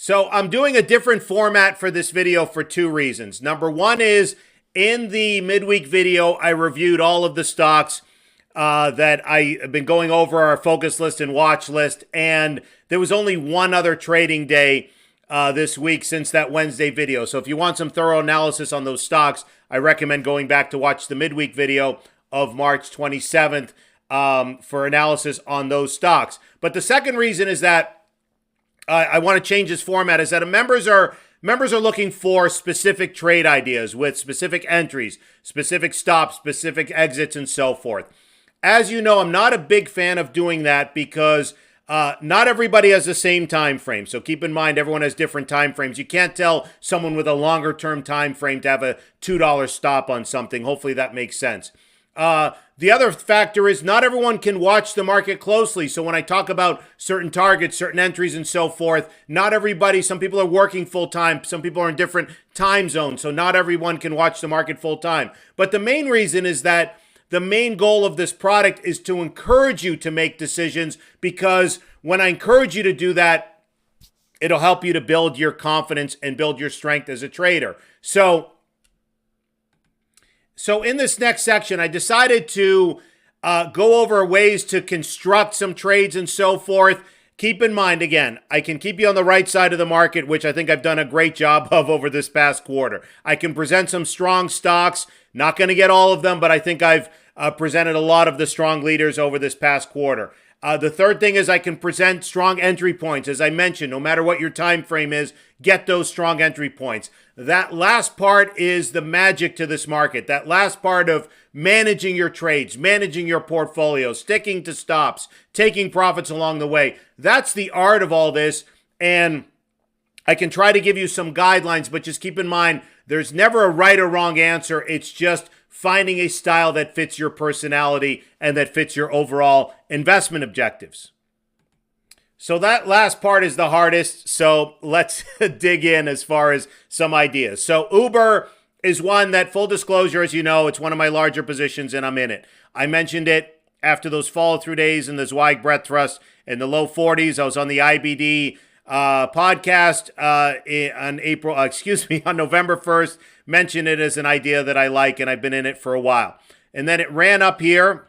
So I'm doing a different format for this video for two reasons. Number one is in the midweek video, I reviewed all of the stocks that I have been going over our focus list and watch list. And there was only one other trading day this week since that Wednesday video. So if you want some thorough analysis on those stocks, I recommend going back to watch the midweek video of March 27th for analysis on those stocks. But the second reason is that I want to change this format is that members are looking for specific trade ideas with specific entries, specific stops, specific exits, and so forth. As you know, I'm not a big fan of doing that because not everybody has the same time frame. So keep in mind, everyone has different time frames. You can't tell someone with a longer term time frame to have a $2 stop on something. Hopefully that makes sense. The other factor is not everyone can watch the market closely. So when I talk about certain targets, certain entries, and so forth, not everybody, some people are working full time. Some people are in different time zones. So not everyone can watch the market full time. But the main reason is that the main goal of this product is to encourage you to make decisions, because when I encourage you to do that, it'll help you to build your confidence and build your strength as a trader. So in this next section, I decided to go over ways to construct some trades and so forth. Keep in mind, again, I can keep you on the right side of the market, which I think I've done a great job of over this past quarter. I can present some strong stocks. Not going to get all of them, but I think I've presented a lot of the strong leaders over this past quarter. The third thing is I can present strong entry points. As I mentioned, no matter what your time frame is, get those strong entry points. That last part is the magic to this market. That last part of managing your trades, managing your portfolio, sticking to stops, taking profits along the way. That's the art of all this. And I can try to give you some guidelines, but just keep in mind, there's never a right or wrong answer. It's just finding a style that fits your personality and that fits your overall investment objectives. So that last part is the hardest. So let's dig in as far as some ideas. So Uber is one that, full disclosure, as you know, it's one of my larger positions and I'm in it. I mentioned it after those follow-through days and the Zweig breadth thrust in the low 40s. I was on the IBD podcast on November 1st, mentioned it as an idea that I like, and I've been in it for a while. And then it ran up here,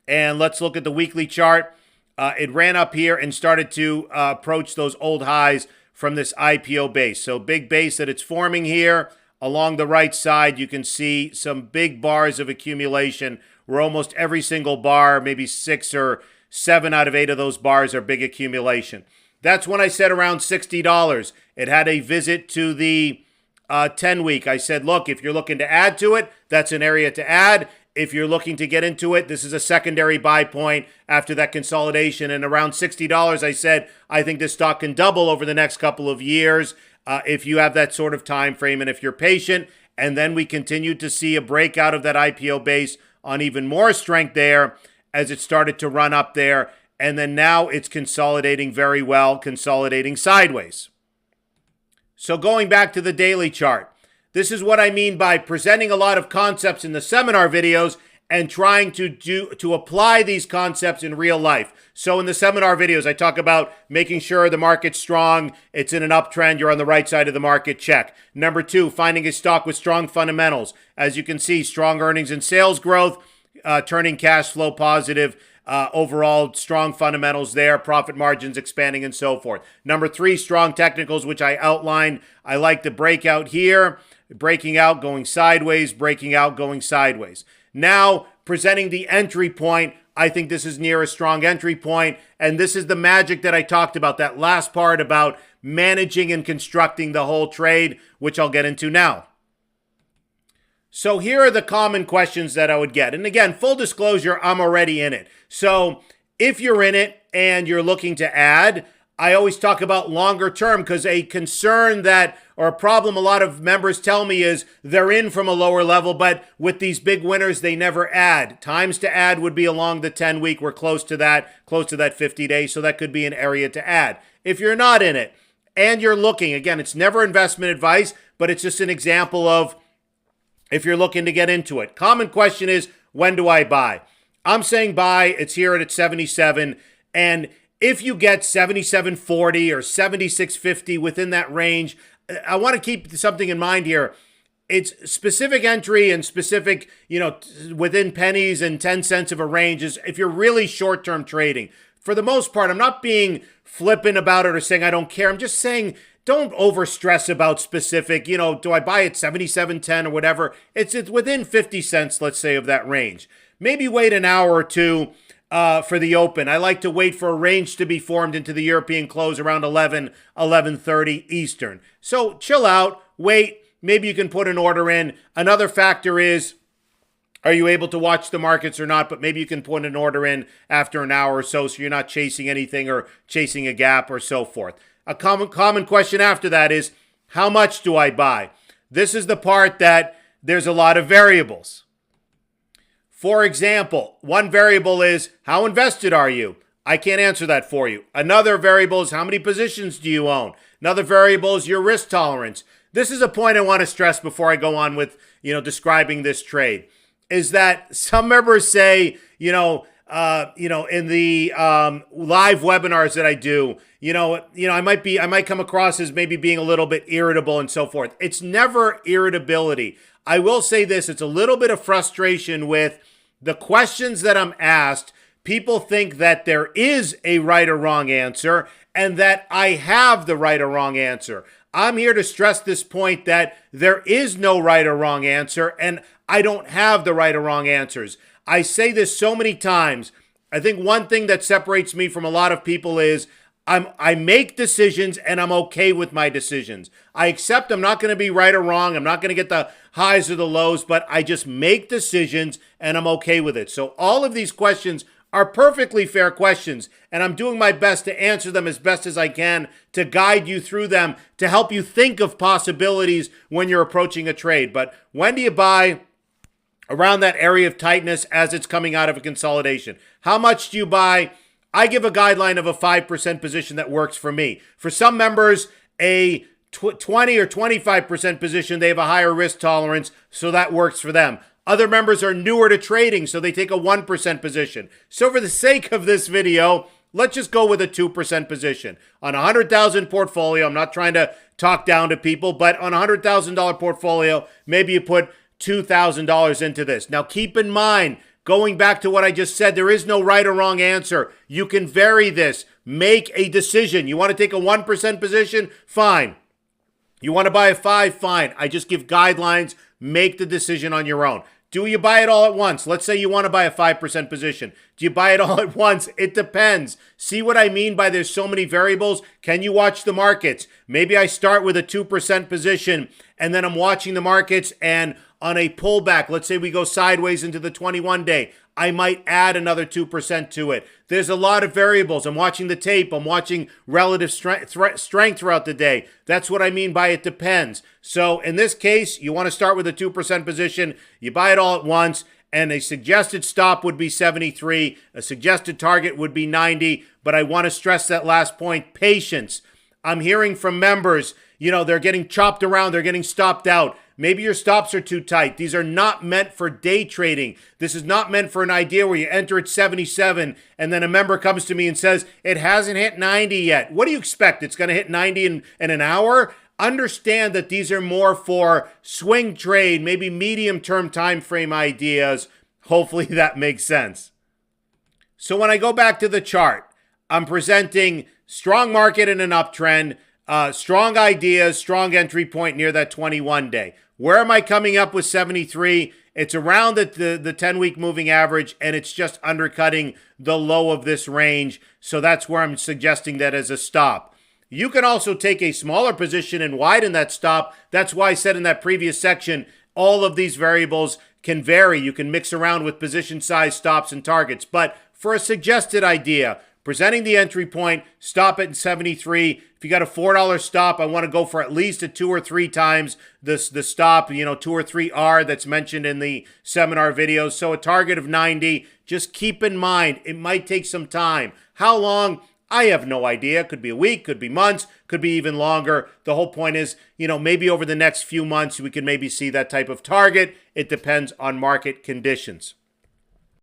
and let's look at the weekly chart. It ran up here and started to approach those old highs from this IPO base. So big base that it's forming here. Along the right side, you can see some big bars of accumulation where almost every single bar, maybe 6 or 7 out of 8 of those bars are big accumulation. That's when I said around $60. It had a visit to the 10-week. I said, look, if you're looking to add to it, that's an area to add. If you're looking to get into it, this is a secondary buy point after that consolidation. And around $60, I said, I think this stock can double over the next couple of years if you have that sort of time frame and if you're patient. And then we continued to see a breakout of that IPO base on even more strength there as it started to run up there. And then now it's consolidating very well, consolidating sideways. So going back to the daily chart, this is what I mean by presenting a lot of concepts in the seminar videos and trying to apply these concepts in real life. So in the seminar videos, I talk about making sure the market's strong, it's in an uptrend, you're on the right side of the market, check. Number 2, finding a stock with strong fundamentals. As you can see, strong earnings and sales growth, turning cash flow positive. Overall, strong fundamentals there, profit margins expanding and so forth. Number 3, strong technicals, which I outlined. I like the breakout here, breaking out, going sideways, breaking out, going sideways. Now, presenting the entry point, I think this is near a strong entry point, and this is the magic that I talked about, that last part about managing and constructing the whole trade, which I'll get into now. So here are the common questions that I would get. And again, full disclosure, I'm already in it. So if you're in it and you're looking to add, I always talk about longer term, because a concern that, or a problem a lot of members tell me is they're in from a lower level, but with these big winners, they never add. Times to add would be along the 10-week. We're close to that 50 days. So that could be an area to add. If you're not in it and you're looking, again, it's never investment advice, but it's just an example of if you're looking to get into it. Common question is, when do I buy? I'm saying buy. It's here at 77. And if you get 77.40 or 76.50 within that range, I want to keep something in mind here. It's specific entry and specific, within pennies and 10 cents of a range is if you're really short-term trading. For the most part, I'm not being flippant about it or saying I don't care. I'm just saying don't overstress about specific, do I buy it 77.10 or whatever? It's within 50 cents, let's say, of that range. Maybe wait an hour or two for the open. I like to wait for a range to be formed into the European close around 11:30 Eastern. So chill out, wait. Maybe you can put an order in. Another factor is, are you able to watch the markets or not? But maybe you can put an order in after an hour or so you're not chasing anything or chasing a gap or so forth. A common question after that is, how much do I buy? This is the part that there's a lot of variables. For example, one variable is, how invested are you? I can't answer that for you. Another variable is, how many positions do you own? Another variable is your risk tolerance. This is a point I want to stress before I go on with, describing this trade, is that some members say, in the live webinars that I do, I might come across as maybe being a little bit irritable and so forth. It's never irritability. I will say this, it's a little bit of frustration with the questions that I'm asked. People think that there is a right or wrong answer and that I have the right or wrong answer. I'm here to stress this point that there is no right or wrong answer, and I don't have the right or wrong answers. I say this so many times. I think one thing that separates me from a lot of people is I make decisions and I'm okay with my decisions. I accept I'm not going to be right or wrong. I'm not going to get the highs or the lows, but I just make decisions and I'm okay with it. So all of these questions are perfectly fair questions, and I'm doing my best to answer them as best as I can, to guide you through them, to help you think of possibilities when you're approaching a trade. But when do you buy? Around that area of tightness as it's coming out of a consolidation. How much do you buy? I give a guideline of a 5% position that works for me. For some members, a 20 or 25% position, they have a higher risk tolerance, so that works for them. Other members are newer to trading, so they take a 1% position. So for the sake of this video, let's just go with a 2% position. On a $100,000 portfolio, I'm not trying to talk down to people, but on a $100,000 portfolio, maybe you put $2,000 into this. Now keep in mind, going back to what I just said, there is no right or wrong answer. You can vary this. Make a decision. You want to take a 1% position? Fine. You want to buy a 5? Fine. I just give guidelines. Make the decision on your own. Do you buy it all at once? Let's say you want to buy a 5% position. Do you buy it all at once? It depends. See what I mean by there's so many variables? Can you watch the markets? Maybe I start with a 2% position and then I'm watching the markets, and on a pullback, let's say we go sideways into the 21-day, I might add another 2% to it. There's a lot of variables. I'm watching the tape. I'm watching relative strength throughout the day. That's what I mean by it depends. So in this case, you want to start with a 2% position. You buy it all at once, and a suggested stop would be 73. A suggested target would be 90. But I want to stress that last point, patience. I'm hearing from members, they're getting chopped around. They're getting stopped out. Maybe your stops are too tight. These are not meant for day trading. This is not meant for an idea where you enter at 77 and then a member comes to me and says, it hasn't hit 90 yet. What do you expect? It's going to hit 90 in an hour? Understand that these are more for swing trade, maybe medium-term time frame ideas. Hopefully that makes sense. So when I go back to the chart, I'm presenting strong market in an uptrend, strong ideas, strong entry point near that 21-day. Where am I coming up with 73? It's around the 10-week moving average, and it's just undercutting the low of this range. So that's where I'm suggesting that as a stop. You can also take a smaller position and widen that stop. That's why I said in that previous section, all of these variables can vary. You can mix around with position size, stops, and targets. But for a suggested idea, presenting the entry point, stop at 73. If you got a $4 stop, I want to go for at least a 2 or 3 times the stop, 2 or 3 R that's mentioned in the seminar videos. So a target of 90. Just keep in mind, it might take some time. How long? I have no idea. Could be a week, could be months, could be even longer. The whole point is, maybe over the next few months, we can maybe see that type of target. It depends on market conditions.